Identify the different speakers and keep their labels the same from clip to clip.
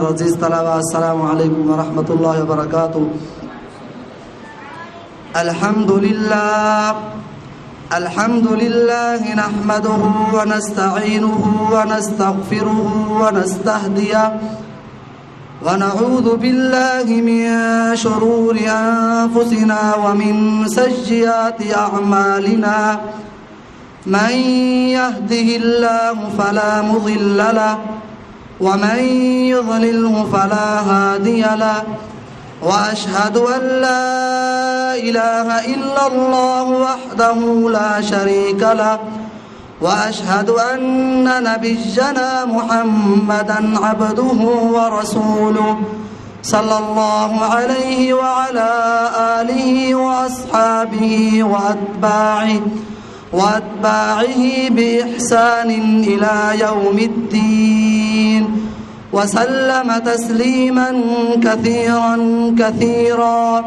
Speaker 1: عزیز طلباء، السلام علیکم ورحمۃ اللہ وبرکاتہ۔ الحمد لله نحمده ونستعينه ونستغفره ونستهديه ونعوذ بالله من شرور أنفسنا ومن سيئات أعمالنا، من يهده الله فلا مضل له ومن يضلله فلا هادي له، وأشهد أن لا إله إلا الله وحده لا شريك له، وأشهد أن نبينا محمدا عبده ورسوله صلى الله عليه وعلى آله وأصحابه وأتباعه بإحسان إلى يوم الدين، وسلم تسليما كثيرا.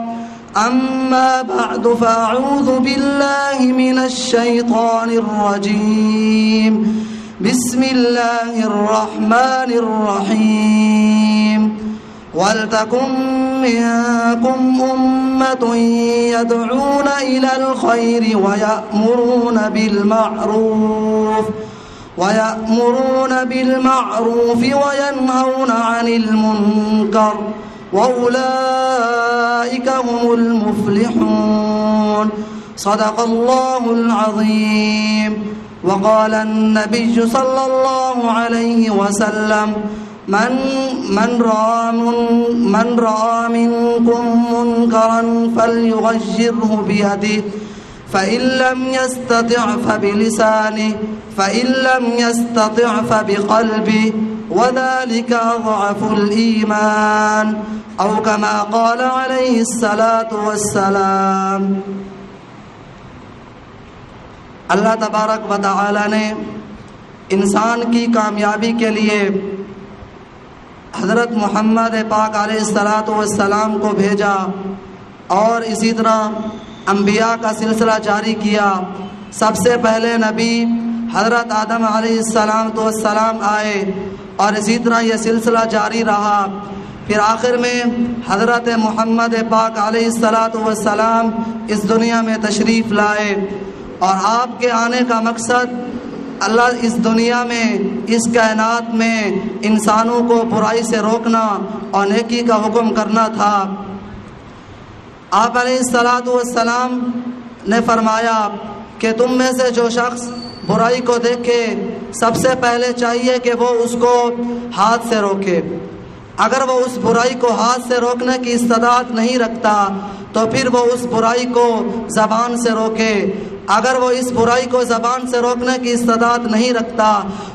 Speaker 1: أما بعد، فأعوذ بالله من الشيطان الرجيم. بسم الله الرحمن الرحيم. وَلْتَكُن مِّنكُمْ أُمَّةٌ يَدْعُونَ إِلَى الْخَيْرِ وَيَأْمُرُونَ بِالْمَعْرُوفِ وَيَنْهَوْنَ عَنِ الْمُنكَرِ، وَأُولَئِكَ هُمُ المفلحون. صدق الله العظيم. وقال النبي صلى الله عليه وسلم: من رأى منكم منكرا فليغيره بيده، فإن لم يستطع فبلسانه، فإن لم يستطع فبقلبه، وذلك أضعف الإيمان، أو كما قال عليه الصلاة والسلام. اللہ تبارک و تعالی نے انسان کی کامیابی کے لیے حضرت محمد پاک علیہ الصلاۃ والسلام کو بھیجا، اور اسی طرح انبیاء کا سلسلہ جاری کیا. سب سے پہلے نبی حضرت آدم علیہ السلام آئے، اور اسی طرح یہ سلسلہ جاری رہا. پھر آخر میں حضرت محمد پاک علیہ السلام اس دنیا میں تشریف لائے، اور آپ کے آنے کا مقصد اللہ اس دنیا میں، اس کائنات میں انسانوں کو برائی سے روکنا اور نیکی کا حکم کرنا تھا. آپ علیہ السلام نے فرمایا کہ تم میں سے جو شخص برائی کو دیکھے، سب سے پہلے چاہیے کہ وہ اس کو ہاتھ سے روکے. اگر وہ اس برائی کو ہاتھ سے روکنے کی استطاعت نہیں رکھتا تو پھر وہ اس برائی کو زبان سے روکے. اگر وہ اس برائی کو زبان سے روکنے کی استطاعت نہیں رکھتا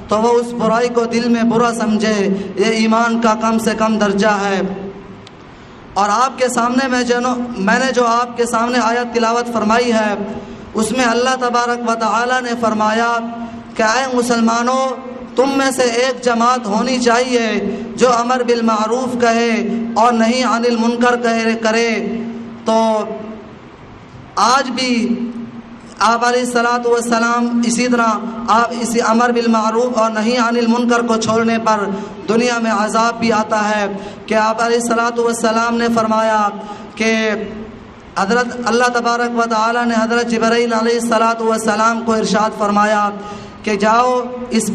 Speaker 1: تو وہ اس برائی کو دل میں برا سمجھے. یہ ایمان کا کم سے کم درجہ ہے. اور آپ کے سامنے میں نے جو آپ کے سامنے آیت تلاوت فرمائی ہے، اس میں اللہ تبارک و تعالی نے فرمایا کہ اے مسلمانوں، تم میں سے ایک جماعت ہونی چاہیے جو امر بالمعروف کہے اور نہی عن المنکر کرے. تو آج بھی آپ علیہ السلام اسی طرح آپ اسی امر بالمعروف اور نہی عن المنکر کو چھوڑنے پر دنیا میں عذاب بھی آتا ہے. کہ آپ علیہ السلام نے فرمایا کہ حضرت اللہ تبارک و تعالی نے حضرت جبرائیل علیہ السلام کو ارشاد فرمایا کہ جاؤ اس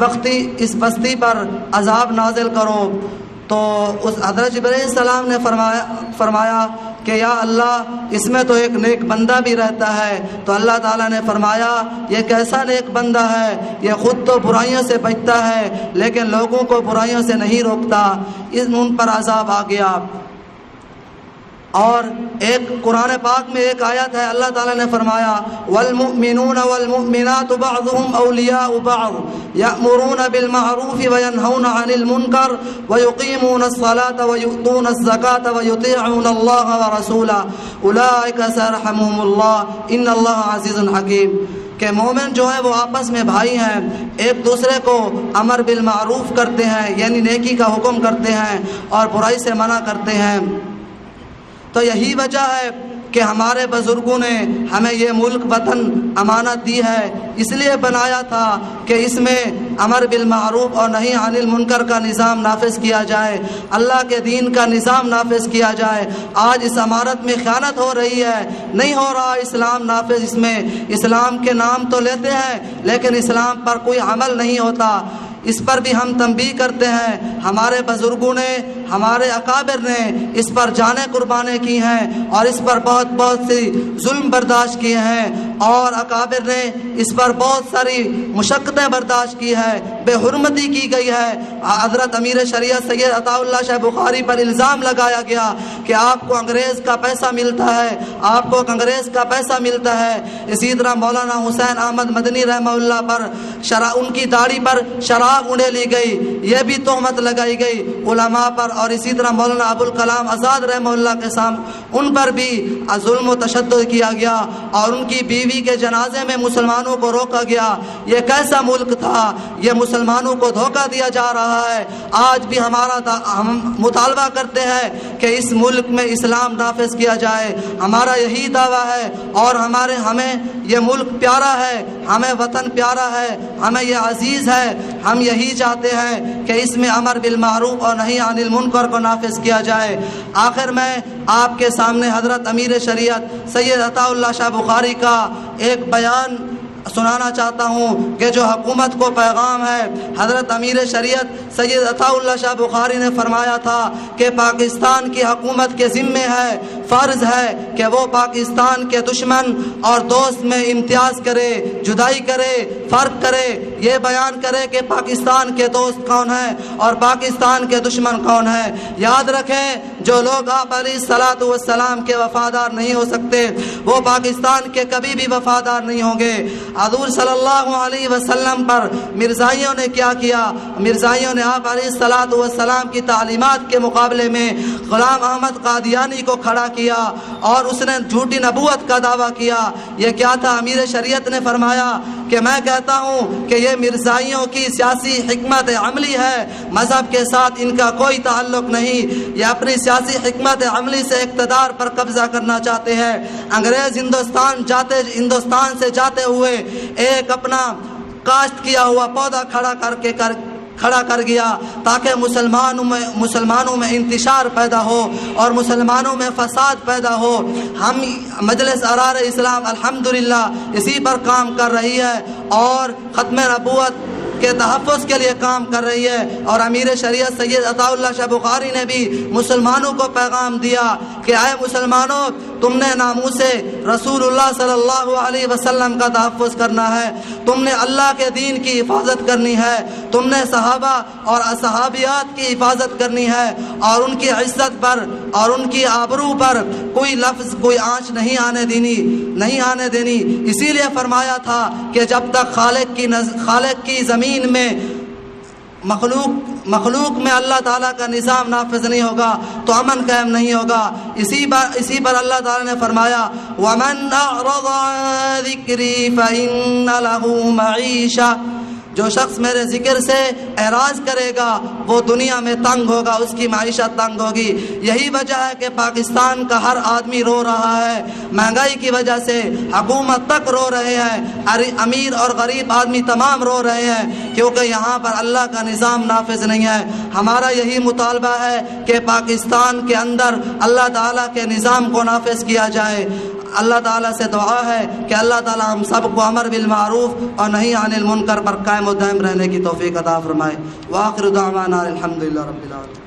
Speaker 1: بستی پر عذاب نازل کرو. تو اس حضرت جبرائیل السلام نے فرمایا کہ یا اللہ، اس میں تو ایک نیک بندہ بھی رہتا ہے. تو اللہ تعالیٰ نے فرمایا یہ کیسا نیک بندہ ہے، یہ خود تو برائیوں سے بچتا ہے لیکن لوگوں کو برائیوں سے نہیں روکتا. ان پر عذاب آ گیا. اور ایک قرآن پاک میں ایک آیت ہے، اللہ تعالیٰ نے فرمایا والمؤمنون والمؤمنات بعضهم اولیاء بعض یأمرون بالمعروف وینہون عن المنکر ویقیمون الصلاة ویؤتون الزکاة ویطیعون اللہ ورسولہ اولئک سیرحمهم اللہ ان اللہ عزیز حکیم. کہ مومن جو ہے وہ آپس میں بھائی ہیں، ایک دوسرے کو امر بالمعروف کرتے ہیں، یعنی نیکی کا حکم کرتے ہیں اور برائی سے منع کرتے ہیں. تو یہی وجہ ہے کہ ہمارے بزرگوں نے ہمیں یہ ملک وطن امانت دی ہے، اس لیے بنایا تھا کہ اس میں امر بالمعروف اور نہی عن المنکر کا نظام نافذ کیا جائے، اللہ کے دین کا نظام نافذ کیا جائے۔ آج اس امارت میں خیانت ہو رہی ہے، نہیں ہو رہا اسلام نافذ، اس میں اسلام کے نام تو لیتے ہیں لیکن اسلام پر کوئی عمل نہیں ہوتا۔ اس پر بھی ہم تنبیہ کرتے ہیں، ہمارے بزرگوں نے، ہمارے اکابر نے اس پر جانیں قربانیں کی ہیں اور اس پر بہت سی ظلم برداشت کیے ہیں، اور اکابر نے اس پر بہت ساری مشقتیں برداشت کی ہے، بے حرمتی کی گئی ہے۔ حضرت امیر شریعت سید عطا اللہ شاہ بخاری پر الزام لگایا گیا کہ آپ کو انگریز کا پیسہ ملتا ہے، آپ کو انگریز کا پیسہ ملتا ہے۔ اسی طرح مولانا حسین احمد مدنی رحمہ اللہ پر ان کی داڑھی پر شراب اڑے لی گئی، یہ بھی تہمت لگائی گئی علماء پر، اور اسی طرح مولانا ابو الکلام آزاد رحمہ اللہ کے سامنے ان پر بھی ظلم و تشدد کیا گیا، اور ان کی بیوی کے جنازے میں مسلمانوں کو روکا گیا۔ یہ کیسا ملک تھا؟ یہ مسلمانوں کو دھوکہ دیا جا رہا ہے۔ آج بھی ہم مطالبہ کرتے ہیں کہ اس ملک میں اسلام نافذ کیا جائے، ہمارا یہی دعویٰ ہے، اور ہمیں یہ ملک پیارا ہے، ہمیں وطن پیارا ہے، ہمیں یہ عزیز ہے۔ ہم یہی چاہتے ہیں کہ اس میں امر بالمعروف اور نہی عن المنکر کو نافذ کیا جائے۔ آخر میں آپ کے سامنے حضرت امیر شریعت سید عطا اللہ شاہ بخاری کا ایک بیان سنانا چاہتا ہوں کہ جو حکومت کو پیغام ہے۔ حضرت امیر شریعت سید عطا اللہ شاہ بخاری نے فرمایا تھا کہ پاکستان کی حکومت کے ذمے ہے، فرض ہے کہ وہ پاکستان کے دشمن اور دوست میں امتیاز کرے، جدائی کرے، فرق کرے، یہ بیان کرے کہ پاکستان کے دوست کون ہیں اور پاکستان کے دشمن کون ہیں۔ یاد رکھیں، جو لوگ آپ علیہ الصلاۃ والسلام کے وفادار نہیں ہو سکتے وہ پاکستان کے کبھی بھی وفادار نہیں ہوں گے۔ حضور صلی اللہ علیہ وسلم پر مرزائیوں نے کیا کیا؟ مرزائیوں نے آپ علیہ الصلاۃ والسلام کی تعلیمات کے مقابلے میں غلام احمد قادیانی کو کھڑا کیا اور اس نے جھوٹی نبوت کا دعویٰ کیا۔ یہ کیا تھا؟ امیر شریعت نے فرمایا کہ میں کہتا ہوں کہ یہ مرزائیوں کی سیاسی حکمت عملی ہے، مذہب کے ساتھ ان کا کوئی تعلق نہیں۔ یہ اپنی سیاسی حکمت عملی سے اقتدار پر قبضہ کرنا چاہتے ہیں۔ انگریز ہندوستان سے جاتے ہوئے ایک اپنا کاشت کیا ہوا پودا کھڑا کر گیا تاکہ مسلمانوں میں انتشار پیدا ہو اور مسلمانوں میں فساد پیدا ہو۔ ہم مجلس احرار اسلام الحمدللہ اسی پر کام کر رہی ہے اور ختم نبوت کے تحفظ کے لیے کام کر رہی ہے، اور امیر شریعت سید عطا اللہ شاہ بخاری نے بھی مسلمانوں کو پیغام دیا کہ اے مسلمانوں، تم نے ناموس رسول اللہ صلی اللہ علیہ وسلم کا تحفظ کرنا ہے، تم نے اللہ کے دین کی حفاظت کرنی ہے، تم نے صحابہ اور صحابیات کی حفاظت کرنی ہے، اور ان کی عزت پر اور ان کی آبرو پر کوئی لفظ، کوئی آنچ نہیں آنے دینی۔ اسی لیے فرمایا تھا کہ جب تک خالق کی زمین میں مخلوق میں اللہ تعالیٰ کا نظام نافذ نہیں ہوگا تو امن قائم نہیں ہوگا۔ اسی پر اللہ تعالیٰ نے فرمایا وَمَنْ أَعْرَضَ عَنْ ذِكْرِي فَإِنَّ لَهُ مَعِيشَةً، جو شخص میرے ذکر سے اعراض کرے گا وہ دنیا میں تنگ ہوگا، اس کی معیشت تنگ ہوگی۔ یہی وجہ ہے کہ پاکستان کا ہر آدمی رو رہا ہے، مہنگائی کی وجہ سے حکومت تک رو رہے ہیں، امیر اور غریب آدمی تمام رو رہے ہیں، کیونکہ یہاں پر اللہ کا نظام نافذ نہیں ہے۔ ہمارا یہی مطالبہ ہے کہ پاکستان کے اندر اللہ تعالیٰ کے نظام کو نافذ کیا جائے۔ اللہ تعالیٰ سے دعا ہے کہ اللہ تعالیٰ ہم سب کو امر بالمعروف اور نہی عن المنکر پر قائم و دائم رہنے کی توفیق عطا فرمائے۔ وآخر دعوانا الحمدللہ رب العالمین۔